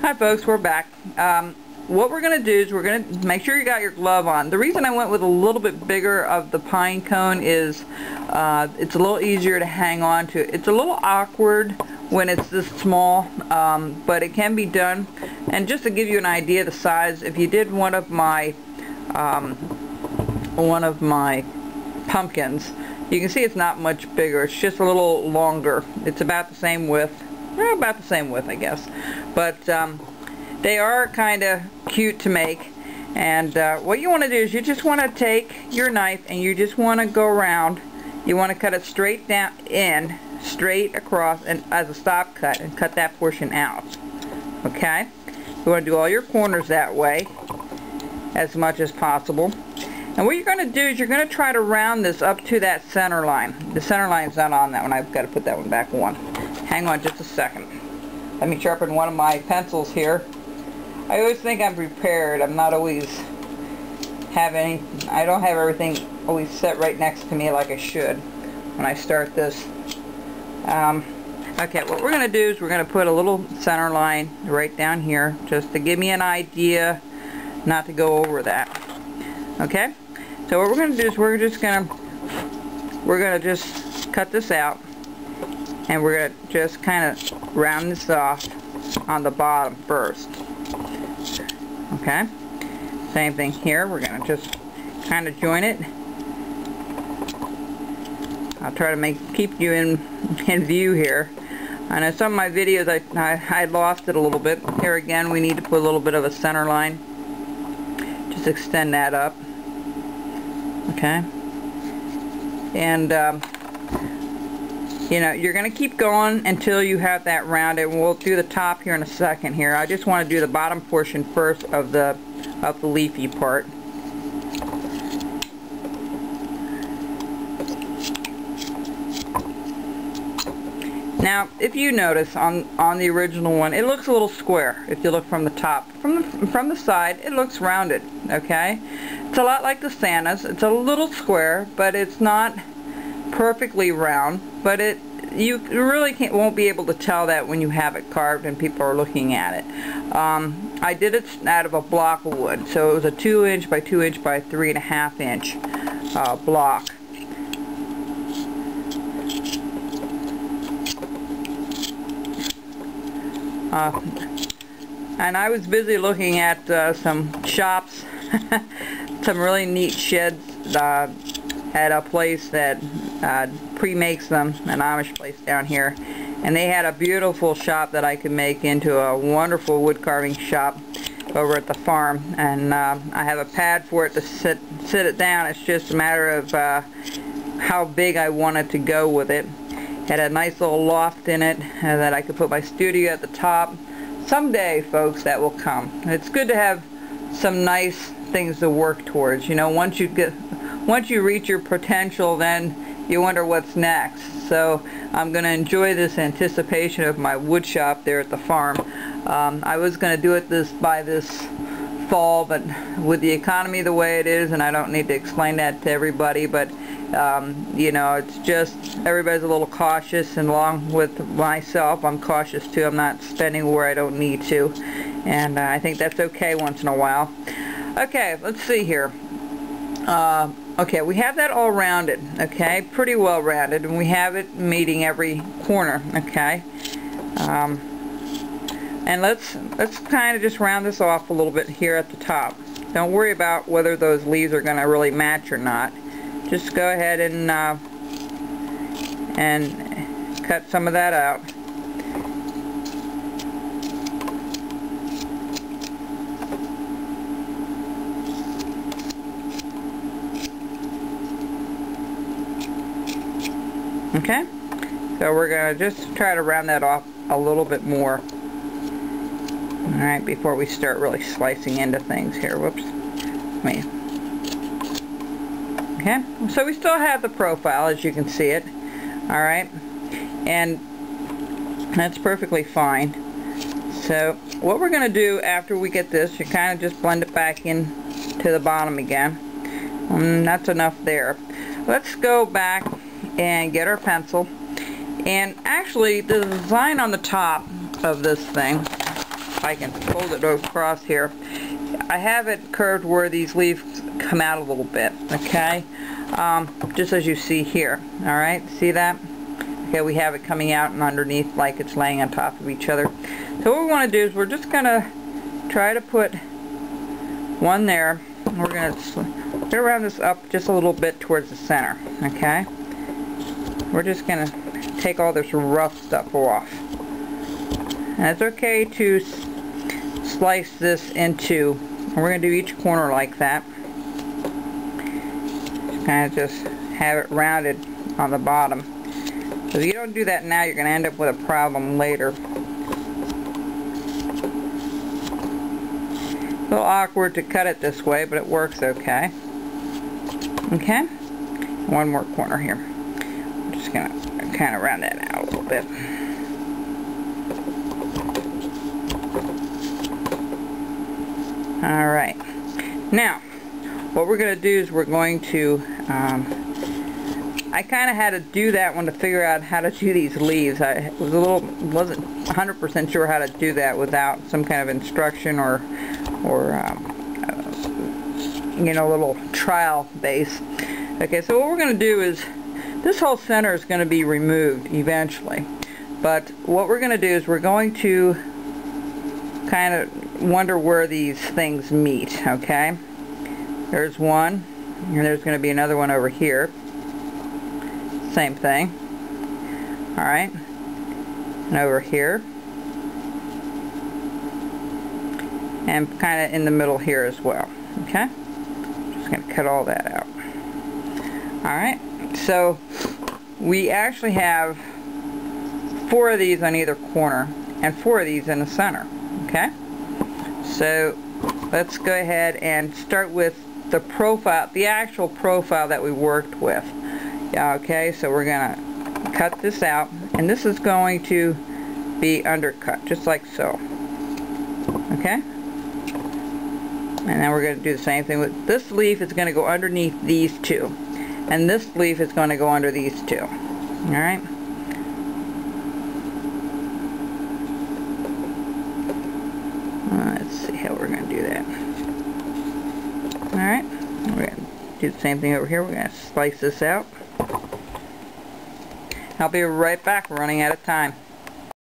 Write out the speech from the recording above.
Hi folks, we're back. What we're going to do is we're going to make sure you got your glove on. The reason I went with a little bit bigger of the pine cone is it's a little easier to hang on to. It's a little awkward when it's this small, but it can be done. And just to give you an idea of the size, if you did one of my pumpkins, you can see it's not much bigger. It's just a little longer. It's about the same width. About the same width, I guess. But they are kind of cute to make. And what you want to do is you just want to take your knife and you just want to go around. You want to cut it straight down in, straight across, and as a stop cut, and cut that portion out. Okay? You want to do all your corners that way as much as possible. And what you're going to do is you're going to try to round this up to that center line. The center line is not on that one. I've got to put that one back on. Hang on just a second. Let me sharpen one of my pencils here. I always think I'm prepared. I'm not always I don't have everything always set right next to me like I should when I start this. Okay, what we're going to do is we're going to put a little center line right down here just to give me an idea not to go over that. Okay? So what we're going to do is we're going to just cut this out. And we're going to just kind of round this off on the bottom first. Okay? Same thing here. We're going to just kind of join it. I'll try to keep you in view here. I know some of my videos I lost it a little bit. Here again we need to put a little bit of a center line. Just extend that up. Okay? And you know, you're going to keep going until you have that rounded. We'll do the top here in a second here. I just want to do the bottom portion first of the leafy part. Now, if you notice on the original one, it looks a little square if you look from the top. From the side, it looks rounded, okay? It's a lot like the Santa's. It's a little square, but it's not perfectly round, but you really won't be able to tell that when you have it carved and people are looking at it. I did it out of a block of wood, so it was a 2 inch by 2 inch by 3.5 inch block. And I was busy looking at some shops, some really neat sheds at a place that pre-makes them, an Amish place down here, and they had a beautiful shop that I could make into a wonderful wood carving shop over at the farm. And I have a pad for it to sit it down. It's just a matter of how big I wanted to go with it. Had a nice little loft in it that I could put my studio at the top. Someday, folks, that will come. It's good to have some nice things to work towards. You know, once you reach your potential, then you wonder what's next. So I'm going to enjoy this anticipation of my wood shop there at the farm. I was going to do it by this fall, but with the economy the way it is, and I don't need to explain that to everybody, but you know, it's just everybody's a little cautious, and along with myself, I'm cautious too. I'm not spending where I don't need to, and I think that's okay once in a while. Okay, let's see here. Okay, we have that all rounded, okay, pretty well rounded, and we have it meeting every corner, okay. And let's kind of just round this off a little bit here at the top. Don't worry about whether those leaves are going to really match or not. Just go ahead and cut some of that out. Okay, so we're going to just try to round that off a little bit more. Alright, before we start really slicing into things here. Whoops. Wait. Okay, so we still have the profile, as you can see it. Alright, and that's perfectly fine. So what we're going to do after we get this, you kind of just blend it back in to the bottom again. That's enough there. Let's go back and get our pencil. And actually, the design on the top of this thing I can fold it across here. I have it curved where these leaves come out a little bit, okay? Just as you see here, alright? See that? Okay, we have it coming out and underneath like it's laying on top of each other. So what we want to do is we're just going to try to put one there. We're going to get around this up just a little bit towards the center, okay? We're just going to take all this rough stuff off. And it's okay to slice this into, we're going to do each corner like that. Kind of just have it rounded on the bottom. So if you don't do that now, you're going to end up with a problem later. A little awkward to cut it this way, but it works okay. Okay? One more corner here. I'm just going to kind of round that out a little bit. Alright. Now, what we're going to do is we're going to, I kind of had to do that one to figure out how to do these leaves. I wasn't 100% sure how to do that without some kind of instruction or you know, a little trial base. Okay, so what we're going to do is, this whole center is going to be removed eventually. But what we're going to do is we're going to kind of wonder where these things meet, okay? There's one, and there's going to be another one over here. Same thing. Alright. And over here. And kind of in the middle here as well. Okay? Just going to cut all that out. Alright. So, we actually have 4 of these on either corner, and 4 of these in the center. Okay? So, let's go ahead and start with the profile, the actual profile that we worked with. Okay, so we're going to cut this out, and this is going to be undercut, just like so. Okay? And then we're going to do the same thing with this leaf. Is going to go underneath these 2. And this leaf is going to go under these 2. Alright? Let's see how we're going to do that. Alright, we're going to do the same thing over here. We're going to slice this out. I'll be right back. We're running out of time.